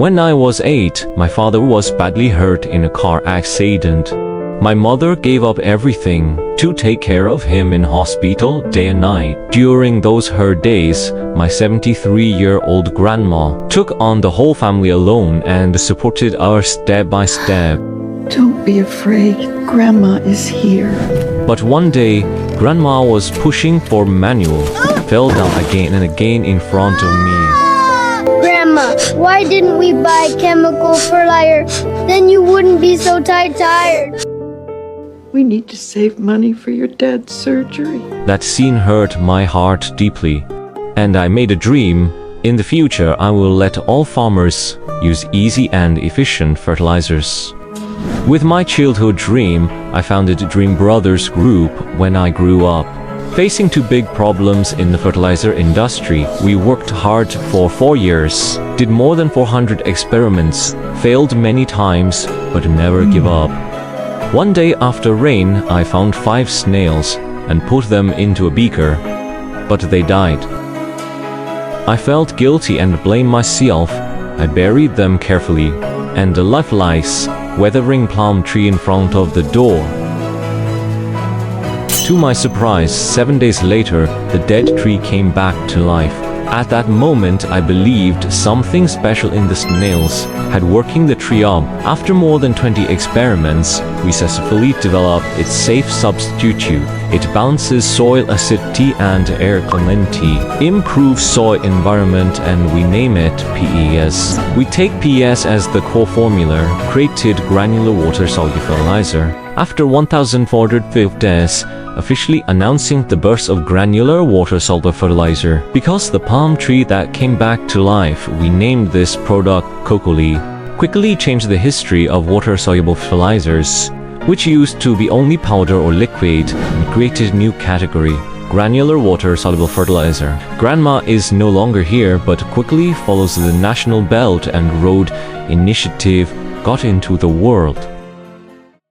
When I was 8, my father was badly hurt in a car accident. My mother gave up everything to take care of him in hospital day and night. During those hard days, my 73-year-old grandma took on the whole family alone and supported us step by step. Don't be afraid, Grandma is here. But one day, Grandma was pushing for manual, fell down again and again in front of me. Grandma, why didn't we buy chemical fertilizer? Then you wouldn't be so tired. We need to save money for your dad's surgery. That scene hurt my heart deeply, and I made a dream. In the future, I will let all farmers use easy and efficient fertilizers. With my childhood dream, I founded Dream Brothers Group when I grew up. Facing two big problems in the fertilizer industry, we worked hard for 4 years, did more than 400 experiments, failed many times, but never give up. One day after rain, I found 5 snails and put them into a beaker, but they died. I felt guilty and blamed myself. I buried them carefully, and a lifeless, weathering plum tree in front of the door. To my surprise, 7 days later, the dead tree came back to life. At that moment, I believed something special in the snails had working the tree up. After more than 20 experiments, we successfully developed its safe substitute. It balances soil acidity and air cleanliness, improves soil environment, and we name it PES. We take PES as the core formula, created granular water-soluble fertilizer. After 1,405 days, officially announcing the birth of granular water-soluble fertilizer. Because the palm tree that came back to life, we named this product Cocoly. Quickly changed the history of water-soluble fertilizers, which used to be only powder or liquid, and created a new category, granular water-soluble fertilizer. Grandma is no longer here, but quickly follows the National Belt and Road Initiative got into the world.